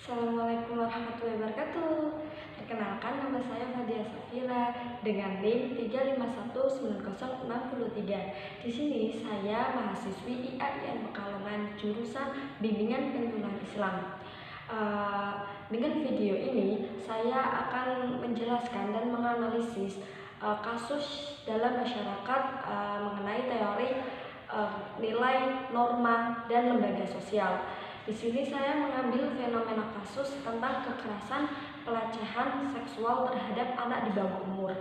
Assalamualaikum warahmatullahi wabarakatuh. Perkenalkan, nama saya Fadia Safira dengan NIM 3519063. Di sini saya mahasiswi IAIN Pekalongan jurusan Bimbingan Penyuluhan Islam. Dengan video ini saya akan menjelaskan dan menganalisis kasus dalam masyarakat mengenai teori nilai, norma, dan lembaga sosial. Di sini saya mengambil fenomena kasus tentang kekerasan pelecehan seksual terhadap anak di bawah umur.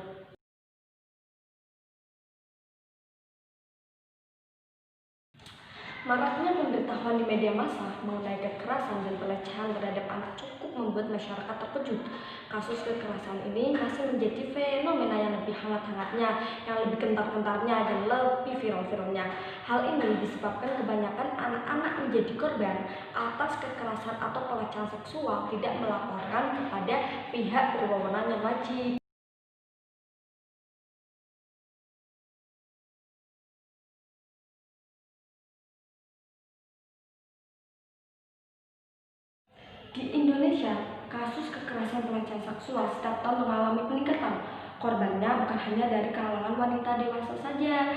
Maraknya pemberitahuan di media massa mengenai kekerasan dan pelecehan terhadap anak cukup membuat masyarakat terkejut. Kasus kekerasan ini masih menjadi fenomena yang lebih hangat-hangatnya, yang lebih gentar-gentarnya, dan lebih viral-viralnya. Hal ini disebabkan kebanyakan anak-anak menjadi korban atas kekerasan atau pelecehan seksual tidak melaporkan kepada pihak berwenang yang wajib. Di Indonesia, kasus kekerasan pelecehan seksual setiap tahun mengalami peningkatan. Korbannya bukan hanya dari kalangan wanita dewasa saja,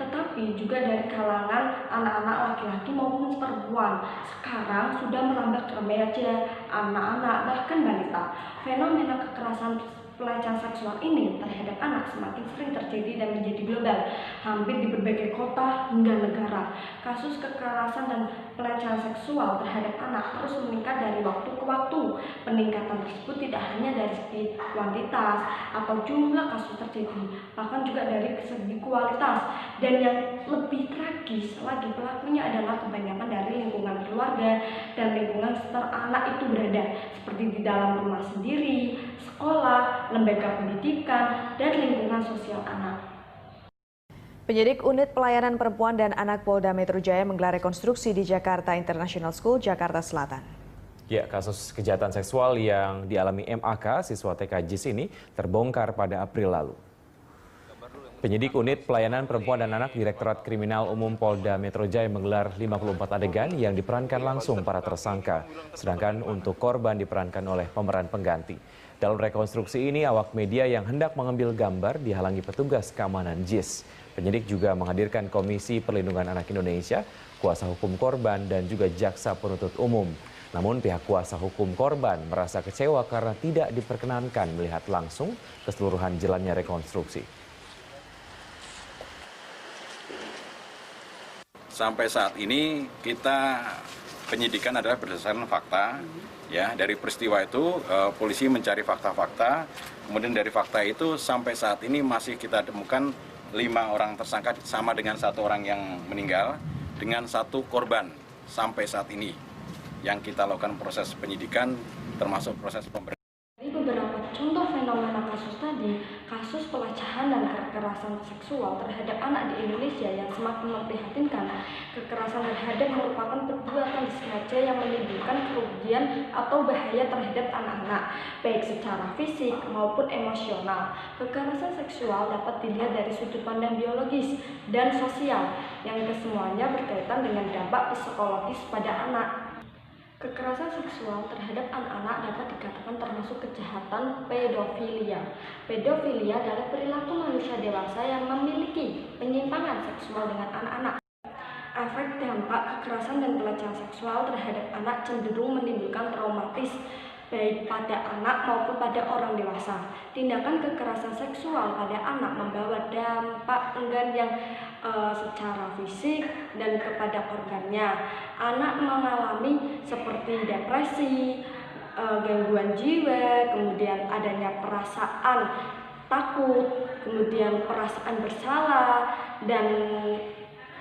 tetapi juga dari kalangan anak-anak laki-laki maupun perempuan. Sekarang sudah merambah ke remaja, anak-anak, bahkan balita. Fenomena kekerasan pelecehan seksual ini terhadap anak semakin sering terjadi dan menjadi global, hampir di berbagai kota hingga negara. Kasus kekerasan dan pelecehan seksual terhadap anak terus meningkat dari waktu ke waktu. Peningkatan tersebut tidak hanya dari segi kuantitas atau jumlah kasus terjadi, bahkan juga dari segi kualitas. Dan yang lebih tragis lagi, pelakunya adalah kebanyakan dari lingkungan keluarga dan lingkungan sekitar anak itu berada, seperti di dalam rumah sendiri, sekolah, lembaga pendidikan, dan lingkungan sosial anak. Penyidik Unit Pelayanan Perempuan dan Anak Polda Metro Jaya menggelar rekonstruksi di Jakarta International School, Jakarta Selatan. Ya, kasus kejahatan seksual yang dialami MAK, siswa TK JIS ini terbongkar pada April lalu. Penyidik Unit Pelayanan Perempuan dan Anak Direktorat Kriminal Umum Polda Metro Jaya menggelar 54 adegan yang diperankan langsung para tersangka, sedangkan untuk korban diperankan oleh pemeran pengganti. Dalam rekonstruksi ini, awak media yang hendak mengambil gambar dihalangi petugas keamanan JIS. Penyidik juga menghadirkan Komisi Perlindungan Anak Indonesia, kuasa hukum korban, dan juga jaksa penuntut umum. Namun pihak kuasa hukum korban merasa kecewa karena tidak diperkenankan melihat langsung keseluruhan jalannya rekonstruksi. Sampai saat ini kita penyidikan adalah berdasarkan fakta. Ya, dari peristiwa itu polisi mencari fakta-fakta. Kemudian dari fakta itu sampai saat ini masih kita temukan 5 orang tersangka sama dengan 1 orang yang meninggal dengan 1 korban sampai saat ini yang kita lakukan proses penyidikan termasuk proses pemeriksaan. Dari beberapa contoh fenomena kasus tadi, kasus pelecehan dan kekerasan seksual terhadap anak di Indonesia yang semakin memprihatinkan. Kekerasan terhadap merupakan perbuatan disengaja yang menimbulkan kerugian atau bahaya terhadap anak-anak, baik secara fisik maupun emosional. Kekerasan seksual dapat dilihat dari sudut pandang biologis dan sosial, yang kesemuanya berkaitan dengan dampak psikologis pada anak. Kekerasan seksual terhadap anak-anak dapat dikatakan termasuk kejahatan pedofilia. Pedofilia adalah perilaku manusia dewasa yang memiliki penyimpangan seksual dengan anak-anak. Efek dampak kekerasan dan pelecehan seksual terhadap anak cenderung menimbulkan traumatis, baik pada anak maupun pada orang dewasa. Tindakan kekerasan seksual pada anak membawa dampak enggan yang secara fisik dan kepada korbannya. Anak mengalami seperti depresi, gangguan jiwa, kemudian adanya perasaan takut, kemudian perasaan bersalah, dan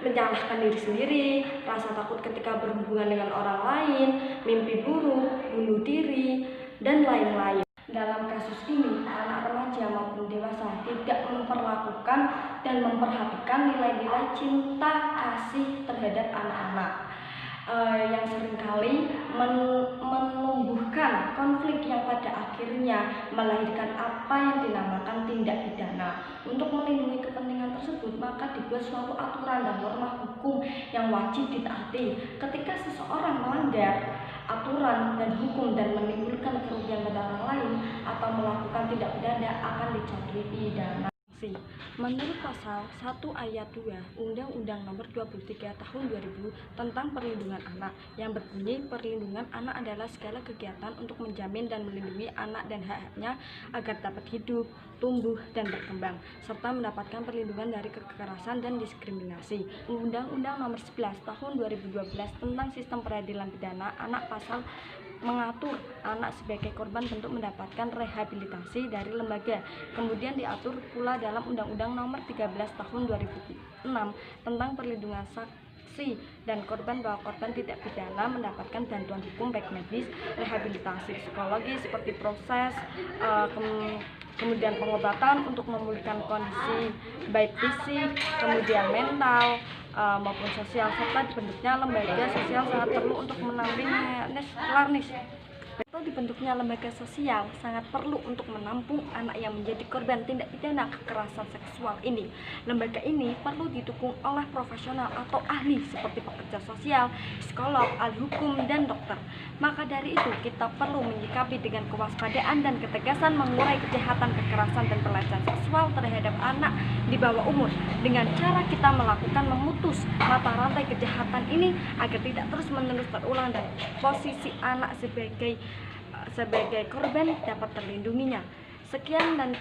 menyalahkan diri sendiri, rasa takut ketika berhubungan dengan orang lain, mimpi buruk, bunuh diri, dan lain-lain. Dalam kasus ini, anak remaja maupun dewasa tidak memperlakukan dan memperhatikan nilai-nilai cinta kasih terhadap anak-anak, yang seringkali menumbuhkan konflik yang pada akhirnya melahirkan apa yang dinamakan tindak pidana. Untuk melindungi kepentingan tersebut, maka dibuat suatu aturan dan norma hukum yang wajib ditaati. Ketika seseorang melanggar aturan dan hukum dan menimbulkan kerugian pada orang lain atau melakukan tindak pidana akan dijatuhi pidana. Menurut pasal 1 ayat 2 Undang-Undang Nomor 23 Tahun 2000 tentang Perlindungan Anak yang berbunyi perlindungan anak adalah segala kegiatan untuk menjamin dan melindungi anak dan hak-haknya agar dapat hidup, tumbuh, dan berkembang serta mendapatkan perlindungan dari kekerasan dan diskriminasi. Undang-Undang Nomor 11 Tahun 2012 tentang Sistem Peradilan Pidana Anak pasal mengatur anak sebagai korban bentuk mendapatkan rehabilitasi dari lembaga. Kemudian diatur pula dalam Undang-Undang Nomor 13 Tahun 2006 tentang perlindungan saksi dan korban bahwa korban tidak pidana mendapatkan bantuan hukum baik medis, rehabilitasi psikologi seperti proses kemudian pengobatan untuk memulihkan kondisi baik fisik, kemudian mental maupun sosial, serta dibentuknya lembaga sosial sangat perlu untuk menampung dibentuknya lembaga sosial sangat perlu untuk menampung anak yang menjadi korban tindak pidana kekerasan seksual ini. Lembaga ini perlu didukung oleh profesional atau ahli seperti pekerja sosial, psikolog, ahli hukum, dan dokter. Maka dari itu kita perlu menyikapi dengan kewaspadaan dan ketegasan mengurai kejahatan kekerasan dan pelecehan seksual terhadap anak di bawah umur dengan cara kita melakukan memutus mata rantai kejahatan ini agar tidak terus-menerus terulang dan posisi anak sebagai korban dapat terlindunginya. Sekian dan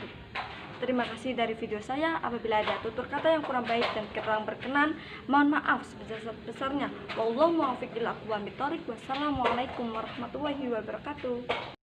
terima kasih dari video saya. Apabila ada tutur kata yang kurang baik dan kurang berkenan, mohon maaf sebesar-besarnya. Wallahu muwaffiq ila aqwamit thoriq. Wassalamualaikum warahmatullahi wabarakatuh.